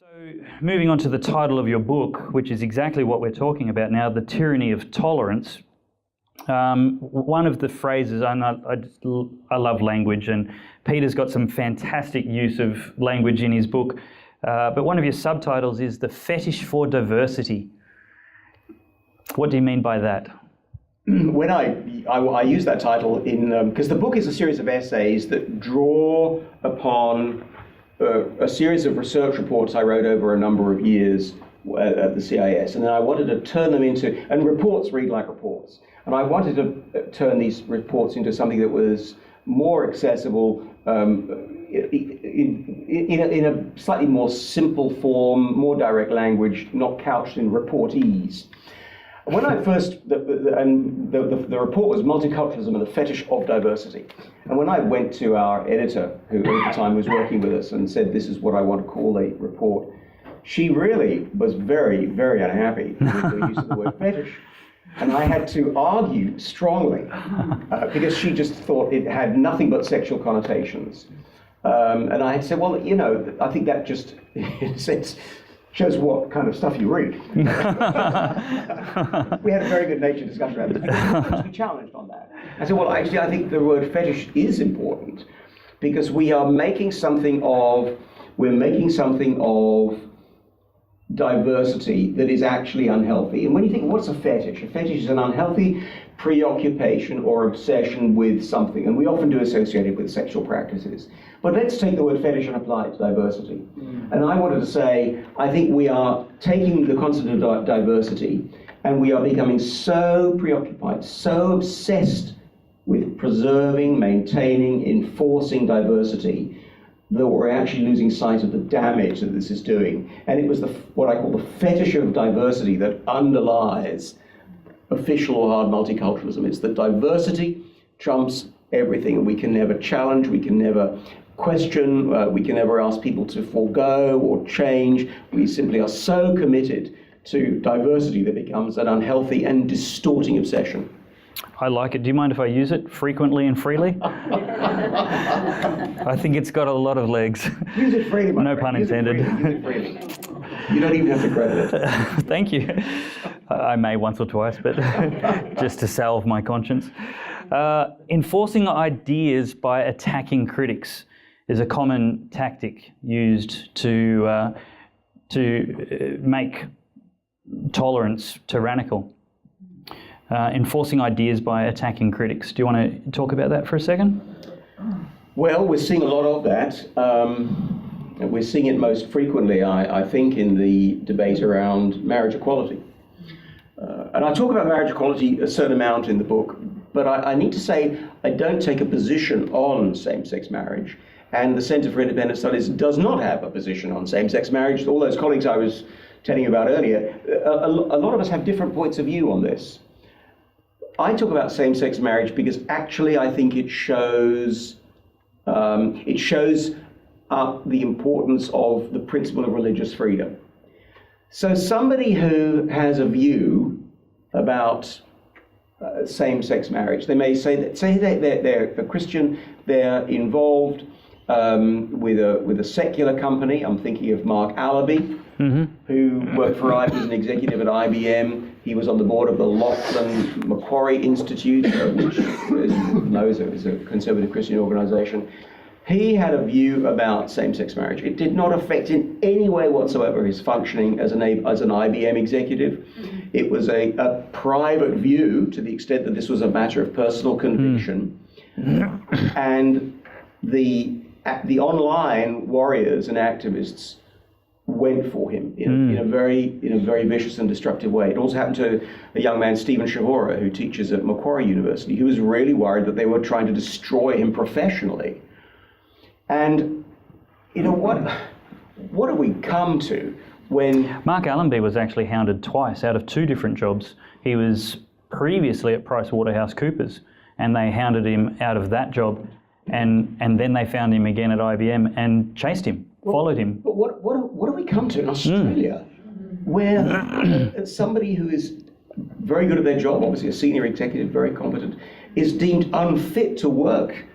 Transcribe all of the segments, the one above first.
So, moving on to the title of your book, which is exactly what we're talking about now, The Tyranny of Tolerance. One of the phrases, I love language, and Peter's got some fantastic use of language in his book, but one of your subtitles is The Fetish for Diversity. What do you mean by that? When I use that title in because the book is a series of essays that draw upon a series of research reports I wrote over a number of years at the CIS, and then I wanted to turn them into, and reports read like reports, and I wanted to turn these reports into something that was more accessible in a slightly more simple form, more direct language, not couched in reportese. When I first, the report was Multiculturalism and the Fetish of Diversity. And when I went to our editor, who at the time was working with us, and said, this is what I want to call a report, she really was very, very unhappy with the use of the word fetish. And I had to argue strongly, because she just thought it had nothing but sexual connotations. And I had said, well, you know, I think that just, in a sense, shows what kind of stuff you read. We had a very good natured discussion about this, because we wanted to be challenged on that. I said, well, actually, I think the word fetish is important, because we're making something of diversity that is actually unhealthy. And when you think, what's a fetish? A fetish is an unhealthy preoccupation or obsession with something, and we often do associate it with sexual practices. But let's take the word fetish and apply it to diversity. And I wanted to say, I think we are taking the concept of diversity, and we are becoming so preoccupied, so obsessed with preserving, maintaining, enforcing diversity, that we're actually losing sight of the damage that this is doing. And it was what I call the fetish of diversity that underlies official or hard multiculturalism. It's that diversity trumps everything, and we can never challenge, we can never question, we can never ask people to forego or change. We simply are so committed to diversity that it becomes an unhealthy and distorting obsession. I like it. Do you mind if I use it frequently and freely? I think it's got a lot of legs. Use it freely, my No friend. pun intended. Use it freely. You don't even have to credit it. Thank you. I may once or twice, but just to salve my conscience. Enforcing ideas by attacking critics is a common tactic used to make tolerance tyrannical. Enforcing ideas by attacking critics. Do you want to talk about that for a second? Well, we're seeing a lot of that. We're seeing it most frequently, I think, in the debate around marriage equality. And I talk about marriage equality a certain amount in the book, but I need to say I don't take a position on same-sex marriage. And the Centre for Independent Studies does not have a position on same-sex marriage. All those colleagues I was telling you about earlier, a lot of us have different points of view on this. I talk about same-sex marriage because actually I think it shows up the importance of the principle of religious freedom. So somebody who has a view about same-sex marriage, they may say that, they're a Christian, they're involved with a secular company. I'm thinking of Mark Allaby, who worked for was an executive at IBM. He was on the board of the Lachlan Macquarie Institute, which, as you know, is a conservative Christian organization. He had a view about same-sex marriage. It did not affect in any way whatsoever his functioning as an IBM executive. It was a private view to the extent that this was a matter of personal conviction. And the online warriors and activists went for him in a very vicious and destructive way. It also happened to a young man, Stephen Shahora, who teaches at Macquarie University, who was really worried that they were trying to destroy him professionally. And you know what do we come to when Mark Allenby was actually hounded twice out of two different jobs. He was previously at PricewaterhouseCoopers, and they hounded him out of that job, and then they found him again at IBM and chased him, followed him. But what do we come to in Australia, where somebody who is very good at their job, obviously a senior executive, very competent, is deemed unfit to work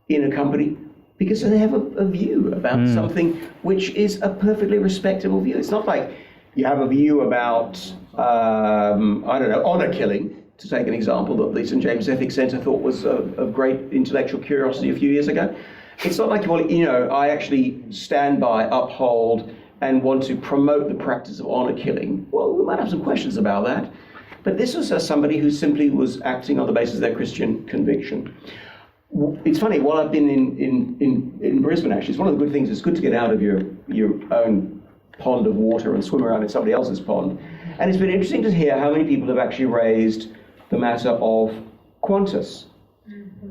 in a company because they have a view about something which is a perfectly respectable view. It's not like you have a view about, I don't know, honour killing, to take an example that the St James Ethics Centre thought was of great intellectual curiosity a few years ago. It's not like, well, you know, I actually stand by, uphold, and want to promote the practice of honour killing. Well, we might have some questions about that. But this was somebody who simply was acting on the basis of their Christian conviction. It's funny, while I've been in Brisbane, actually, it's one of the good things. It's good to get out of your own pond of water and swim around in somebody else's pond. And it's been interesting to hear how many people have actually raised the matter of Qantas.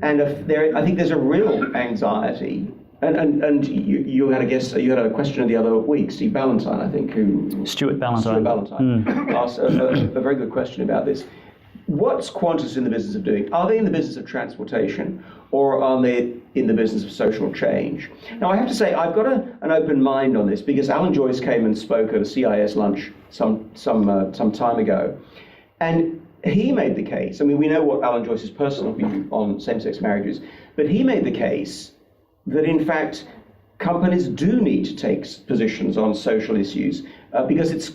And I think there's a real anxiety. And you had a question the other week, Steve Ballantyne, I think, Stuart Ballantyne asked a very good question about this. What's Qantas in the business of doing? Are they in the business of transportation, or are they in the business of social change? Now, I have to say, I've got an open mind on this, because Alan Joyce came and spoke at a CIS lunch some time ago, and he made the case. I mean, we know what Alan Joyce's personal view on same-sex marriage is, but he made the case that, in fact, companies do need to take positions on social issues because it's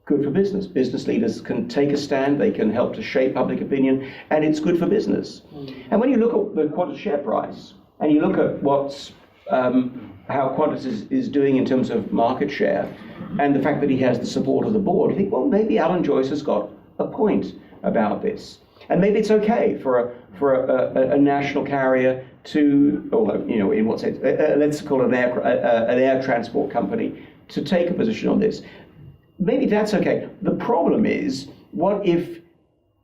good for business. Business leaders can take a stand, they can help to shape public opinion, and it's good for business. And when you look at the Qantas share price, and you look at how Qantas is doing in terms of market share, and the fact that he has the support of the board, you think, well, maybe Alan Joyce has got a point about this. And maybe it's okay for a national carrier to, although, you know, in what sense, let's call it an air transport company, to take a position on this. Maybe that's okay. The problem is, what if,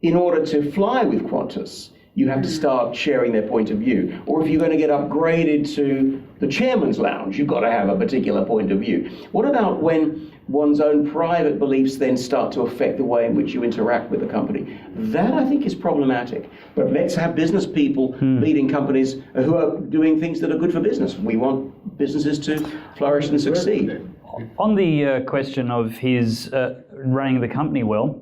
in order to fly with Qantas, you have to start sharing their point of view? Or if you're going to get upgraded to the chairman's lounge, you've got to have a particular point of view. What about when one's own private beliefs then start to affect the way in which you interact with the company? That, I think, is problematic. But let's have business people leading companies who are doing things that are good for business. We want businesses to flourish and succeed. On the question of his running the company well,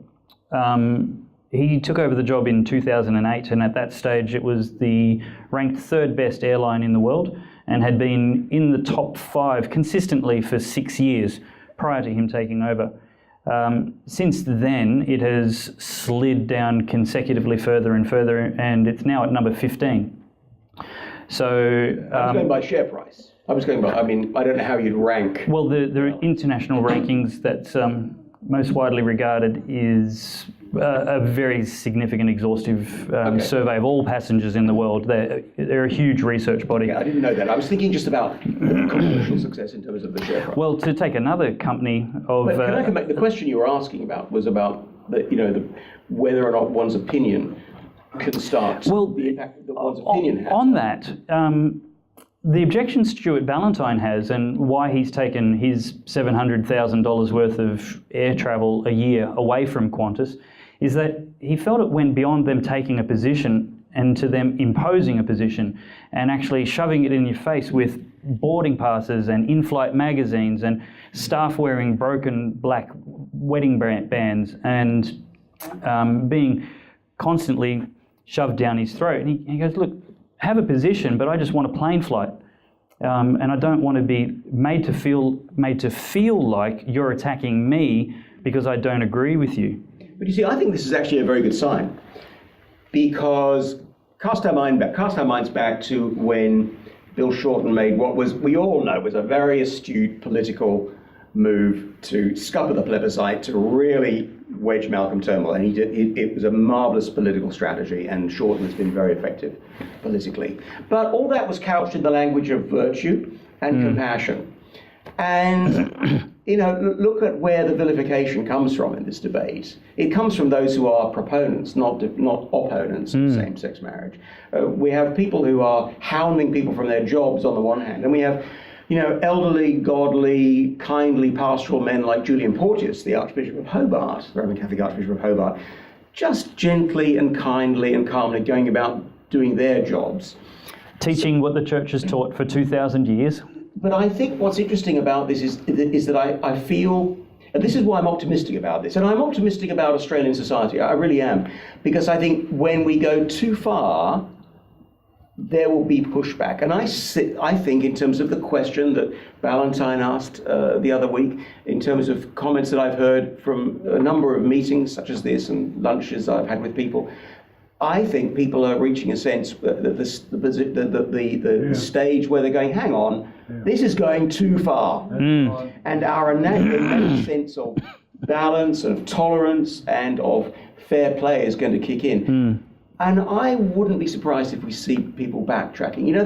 he took over the job in 2008, and at that stage it was the ranked third best airline in the world, and had been in the top 5 consistently for 6 years prior to him taking over. Since then, it has slid down consecutively further and further, and it's now at number 15. So I was going by share price. I mean, I don't know how you'd rank. Well, the international rankings that's most widely regarded is a very significant, exhaustive survey of all passengers in the world. They're a huge research body. Okay, I didn't know that. I was thinking just about commercial success in terms of the share price. Well, to take another company of... But can I come back? The question you were asking about was about whether or not one's opinion can start, the impact that one's opinion has. On that, the objection Stuart Ballantyne has, and why he's taken his $700,000 worth of air travel a year away from Qantas, is that he felt it went beyond them taking a position and to them imposing a position and actually shoving it in your face with boarding passes and in-flight magazines and staff wearing broken black wedding bands and being constantly shoved down his throat. And he goes, look, have a position, but I just want a plane flight. And I don't want to be made to feel like you're attacking me because I don't agree with you. But you see, I think this is actually a very good sign, because cast our minds back to when Bill Shorten made what was, we all know, was a very astute political move to scupper the plebiscite, to really wedge Malcolm Turnbull, and it was a marvellous political strategy, and Shorten has been very effective politically. But all that was couched in the language of virtue and compassion. And look at where the vilification comes from in this debate. It comes from those who are proponents, not opponents of same-sex marriage. We have people who are hounding people from their jobs on the one hand, and we have elderly, godly, kindly pastoral men like Julian Porteous, the Archbishop of Hobart, the Roman Catholic Archbishop of Hobart, just gently and kindly and calmly going about doing their jobs. Teaching what the church has taught for 2,000 years. But I think what's interesting about this is that I feel, and this is why I'm optimistic about this, and I'm optimistic about Australian society, I really am, because I think when we go too far, there will be pushback. And I think in terms of the question that Valentine asked the other week, in terms of comments that I've heard from a number of meetings such as this and lunches I've had with people, I think people are reaching a sense that the stage where they're going, hang on, this is going too far. And our innate sense of balance, of tolerance, and of fair play is going to kick in. And I wouldn't be surprised if we see people backtracking. You know,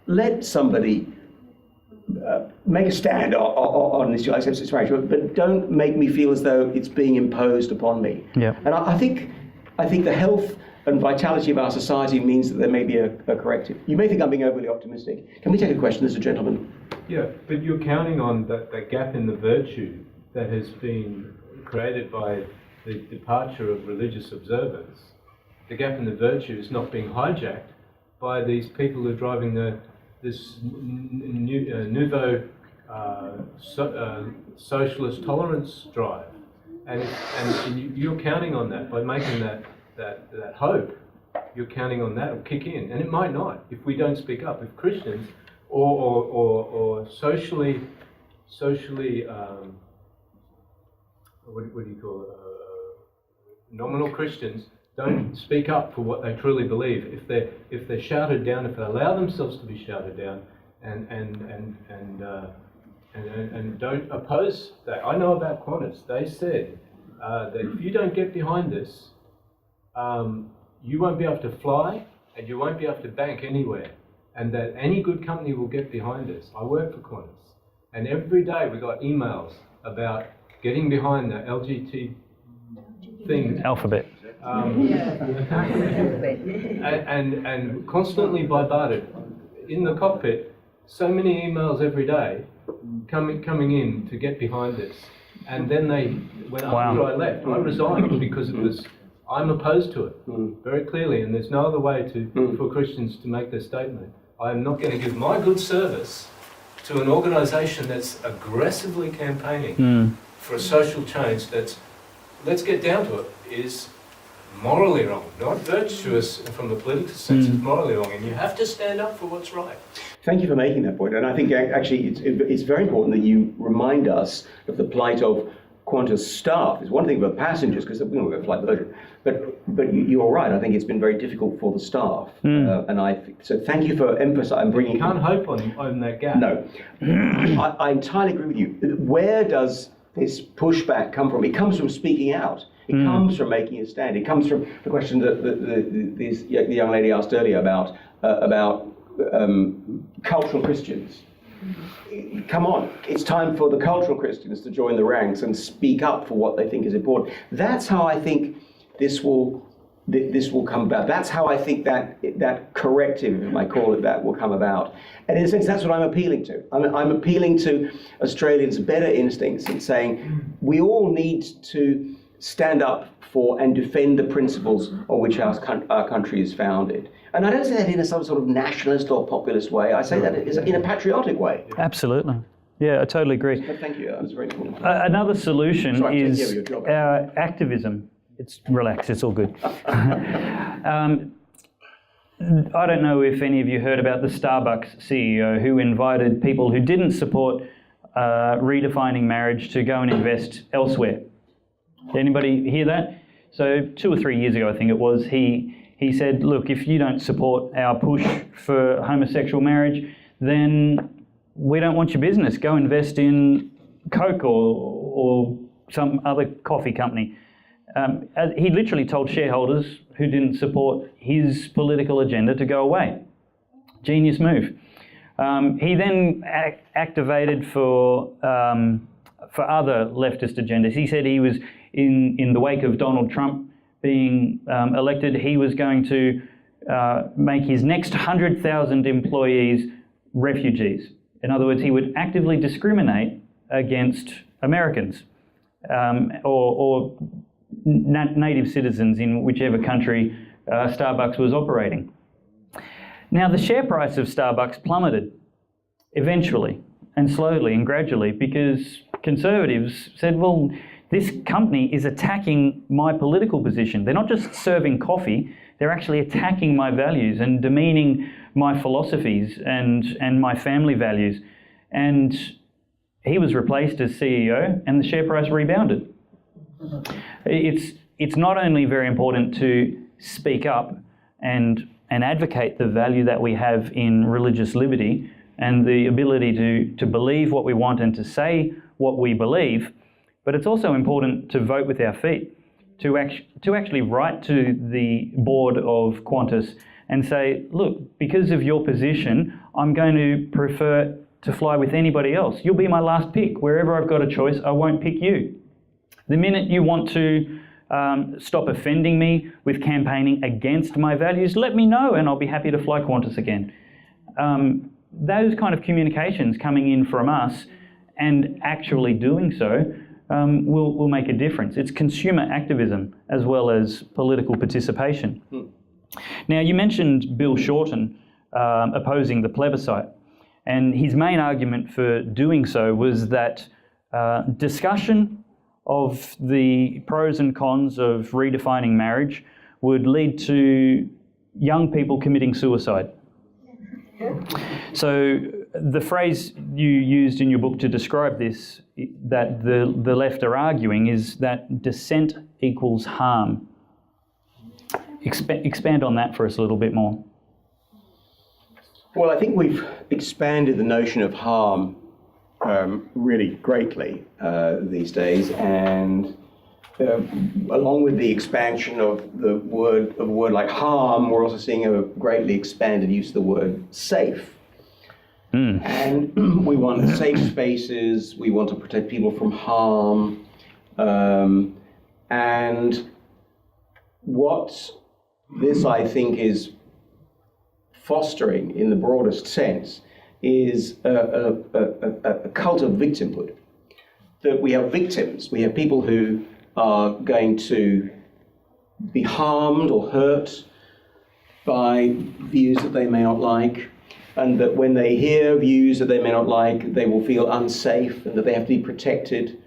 let somebody make a stand on this same-sex marriage, but don't make me feel as though it's being imposed upon me. Yeah. And I think the health and vitality of our society means that there may be a corrective. You may think I'm being overly optimistic. Can we take a question? There's a gentleman. Yeah, but you're counting on that gap in the virtue that has been created by the departure of religious observance. The gap in the virtue is not being hijacked by these people who are driving this nouveau socialist tolerance drive, and you're counting on that by making that hope. You're counting on that will kick in, and it might not if we don't speak up. If Christians or socially what do you call it? Nominal Christians don't speak up for what they truly believe. If they're shouted down, if they allow themselves to be shouted down, and don't oppose that. I know about Qantas. They said that if you don't get behind this, you won't be able to fly and you won't be able to bank anywhere, and that any good company will get behind this. I work for Qantas, and every day we got emails about getting behind the LGBT thing. Alphabet. And constantly bombarded in the cockpit. So many emails every day coming in to get behind this. And then after I left, I resigned because I'm opposed to it very clearly, and there's no other way for Christians to make their statement. I am not going to give my good service to an organisation that's aggressively campaigning for a social change that's, let's get down to it, is morally wrong, not virtuous from the political sense, it's morally wrong, and you have to stand up for what's right. Thank you for making that point, and I think actually it's very important that you remind us of the plight of Qantas staff. It's one thing about passengers, because we're a flight version, but you're right. I think it's been very difficult for the staff, so thank you for emphasising. You can't hope on that gap. No, I entirely agree with you. Where does this pushback come from? It comes from speaking out. It comes from making a stand. It comes from the question that the young lady asked earlier about cultural Christians. Come on, it's time for the cultural Christians to join the ranks and speak up for what they think is important. That's how I think this will come about. That's how I think that corrective, if I call it that, will come about. And in a sense, that's what I'm appealing to. I'm appealing to Australians' better instincts in saying we all need to stand up for and defend the principles on which our country is founded. And I don't say that in some sort of nationalist or populist way. I say that in a patriotic way. Absolutely. Yeah, I totally agree. But thank you. That was very important. Another solution is your job. activism. Relax, it's all good. I don't know if any of you heard about the Starbucks CEO who invited people who didn't support redefining marriage to go and invest elsewhere. Did anybody hear that? So 2 or 3 years ago, I think it was, he said, look, if you don't support our push for homosexual marriage, then we don't want your business. Go invest in Coke or some other coffee company. He literally told shareholders who didn't support his political agenda to go away. Genius move. He then activated for other leftist agendas. He said he was in the wake of Donald Trump being elected, he was going to make his next 100,000 employees refugees. In other words, he would actively discriminate against Americans or native citizens in whichever country Starbucks was operating. Now, the share price of Starbucks plummeted eventually and slowly and gradually because conservatives said, well, this company is attacking my political position. They're not just serving coffee, they're actually attacking my values and demeaning my philosophies and my family values. And he was replaced as CEO and the share price rebounded. It's not only very important to speak up and advocate the value that we have in religious liberty and the ability to believe what we want and to say what we believe, but it's also important to vote with our feet, to actually write to the board of Qantas and say, look, because of your position, I'm going to prefer to fly with anybody else. You'll be my last pick. Wherever I've got a choice, I won't pick you. The minute you want to stop offending me with campaigning against my values, let me know and I'll be happy to fly Qantas again. Those kind of communications coming in from us and actually doing so will make a difference. It's consumer activism as well as political participation. Now, you mentioned Bill Shorten opposing the plebiscite, and his main argument for doing so was that discussion of the pros and cons of redefining marriage would lead to young people committing suicide. So the phrase you used in your book to describe this, that the left are arguing, is that dissent equals harm. Expand on that for us a little bit more. Well, I think we've expanded the notion of harm really greatly these days, and along with the expansion of a word like harm, we're also seeing a greatly expanded use of the word safe. And we want safe spaces, we want to protect people from harm, and what this, I think, is fostering in the broadest sense is a cult of victimhood. That we have victims, we have people who are going to be harmed or hurt by views that they may not like, and that when they hear views that they may not like, they will feel unsafe and that they have to be protected.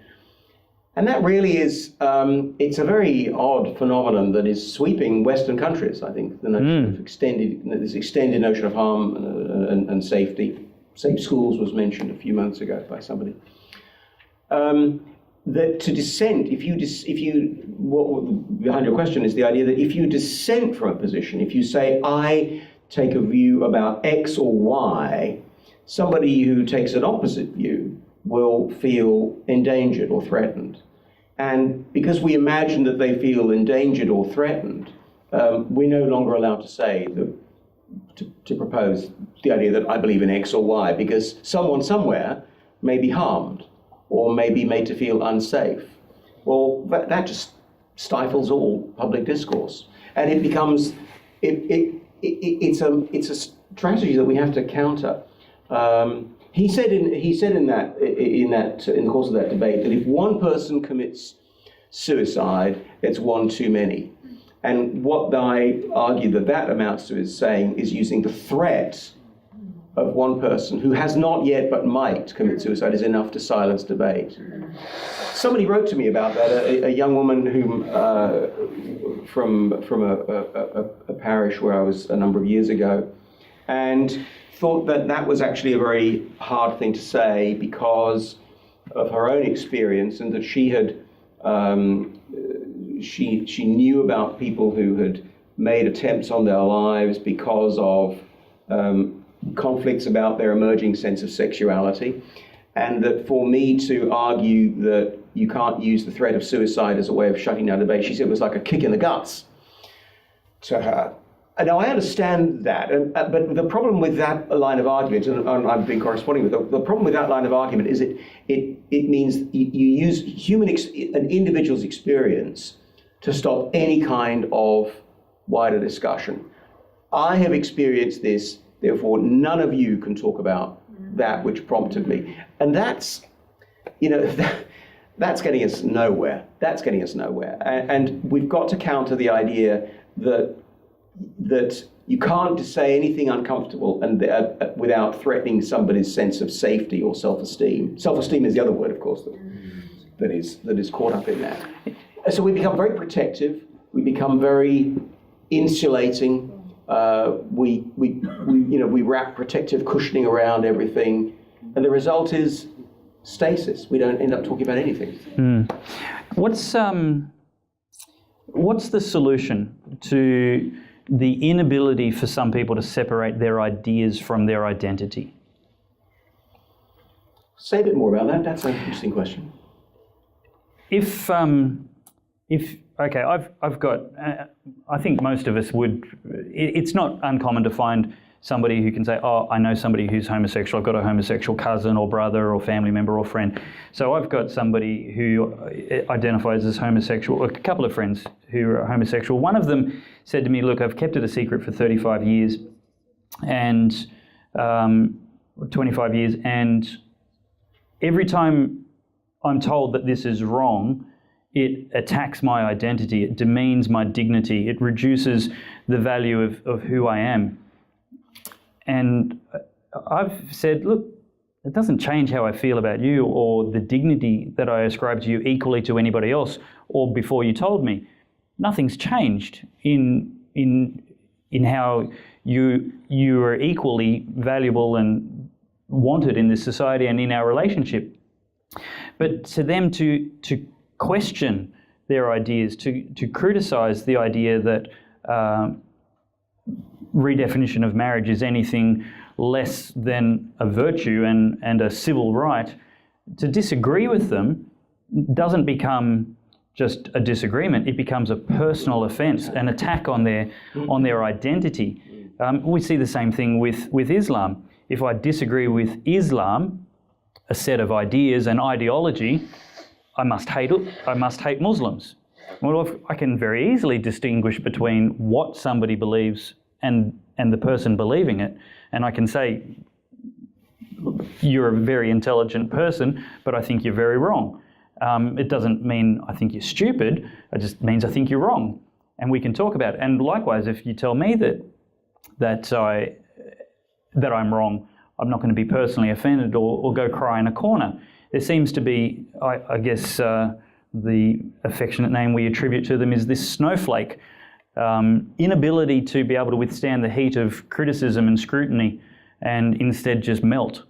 And that really is, it's a very odd phenomenon that is sweeping Western countries, I think, the notion of this extended notion of harm and safety. Safe schools was mentioned a few months ago by somebody. That to dissent, what behind your question is the idea that if you dissent from a position, if you say, I take a view about X or Y, somebody who takes an opposite view will feel endangered or threatened. And because we imagine that they feel endangered or threatened, we're no longer allowed to say, to propose the idea that I believe in X or Y, because someone somewhere may be harmed or may be made to feel unsafe. Well, that just stifles all public discourse. And it becomes, it's a strategy that we have to counter. He said in the course of that debate that if one person commits suicide, it's one too many. And what I argue that amounts to is using the threat of one person who has not yet but might commit suicide is enough to silence debate. Somebody wrote to me about that, a young woman whom from a parish where I was a number of years ago, and thought that was actually a very hard thing to say because of her own experience, and that she had she knew about people who had made attempts on their lives because of conflicts about their emerging sense of sexuality, and that for me to argue that you can't use the threat of suicide as a way of shutting down debate, she said it was like a kick in the guts to her. And now I understand that, but the problem with that line of argument, and I've been corresponding with the problem with that line of argument is it means you use an individual's experience to stop any kind of wider discussion. I have experienced this, therefore none of you can talk about that which prompted me. And that's getting us nowhere. That's getting us nowhere. And we've got to counter the idea that you can't say anything uncomfortable and without threatening somebody's sense of safety or self-esteem. Self-esteem is the other word, of course, that is caught up in that. So we become very protective. We become very insulating. We wrap protective cushioning around everything, and the result is stasis. We don't end up talking about anything. What's the solution to the inability for some people to separate their ideas from their identity? Say a bit more about that. That's an interesting question. Okay, I've got. I think most of us would. It's not uncommon to find somebody who can say, "Oh, I know somebody who's homosexual. I've got a homosexual cousin or brother or family member or friend." So I've got somebody who identifies as homosexual. A couple of friends who are homosexual. One of them said to me, "Look, I've kept it a secret for 35 years, and 25 years, and every time I'm told that this is wrong, it attacks my identity, it demeans my dignity, it reduces the value of who I am." And I've said, look, it doesn't change how I feel about you or the dignity that I ascribe to you equally to anybody else or before you told me. Nothing's changed in how you are equally valuable and wanted in this society and in our relationship. But to them to question their ideas, to criticize the idea that redefinition of marriage is anything less than a virtue and a civil right, to disagree with them doesn't become just a disagreement, it becomes a personal offence, an attack on their identity. We see the same thing with Islam. If I disagree with Islam, a set of ideas and ideology, I must hate Muslims. Well, I can very easily distinguish between what somebody believes and the person believing it. And I can say, you're a very intelligent person, but I think you're very wrong. It doesn't mean I think you're stupid, it just means I think you're wrong. And we can talk about it. And likewise, if you tell me that I'm wrong, I'm not going to be personally offended or go cry in a corner. There seems to be, I guess, the affectionate name we attribute to them is this snowflake. Inability to be able to withstand the heat of criticism and scrutiny and instead just melt.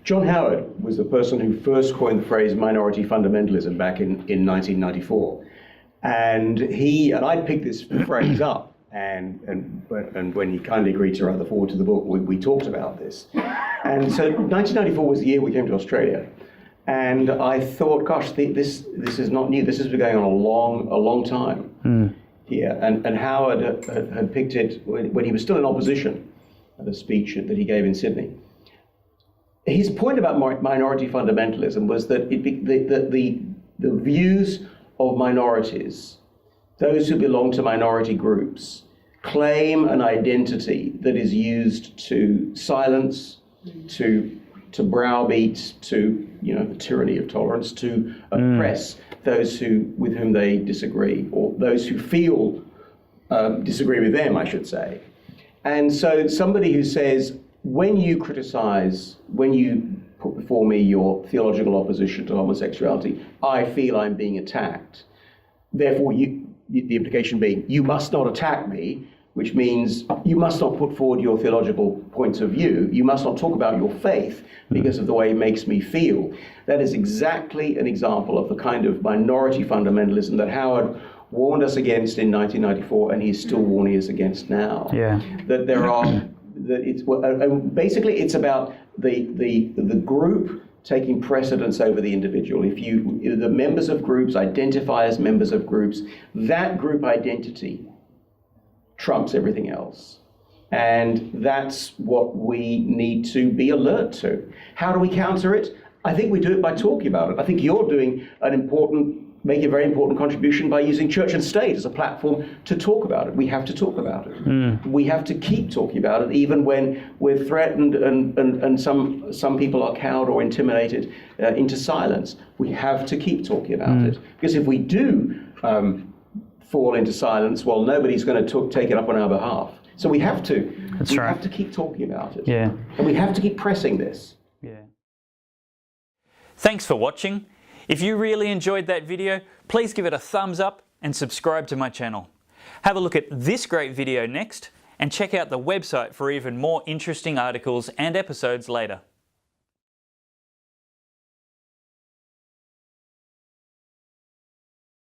John Howard was the person who first coined the phrase minority fundamentalism back in 1994. And I picked this phrase up. And when he kindly agreed to write the foreword to the book, we talked about this. And so 1994 was the year we came to Australia. And I thought, gosh, this is not new. This has been going on a long time here. And Howard had picked it when he was still in opposition at a speech that he gave in Sydney. His point about minority fundamentalism was that the views of minorities, those who belong to minority groups, claim an identity that is used to silence, to browbeat, to the tyranny of tolerance, to oppress those with whom they disagree, or those who feel disagree with them, I should say. And so somebody who says, when you criticize, when you put before me your theological opposition to homosexuality, I feel I'm being attacked. Therefore, the implication being, you must not attack me, which means you must not put forward your theological points of view. You must not talk about your faith because of the way it makes me feel. That is exactly an example of the kind of minority fundamentalism that Howard warned us against in 1994, and he's still warning us against now. Yeah. That there are, basically it's about the group taking precedence over the individual. If the members of groups identify as members of groups, that group identity trumps everything else. And that's what we need to be alert to. How do we counter it? I think we do it by talking about it. I think you're doing making a very important contribution by using church and state as a platform to talk about it. We have to talk about it. We have to keep talking about it, even when we're threatened and some people are cowed or intimidated into silence. We have to keep talking about it. Because if we do fall into silence, well, nobody's going to take it up on our behalf. So we have to. We have to keep talking about it. Yeah. And we have to keep pressing this. Yeah. Thanks for watching. If you really enjoyed that video, please give it a thumbs up and subscribe to my channel. Have a look at this great video next, and check out the website for even more interesting articles and episodes later.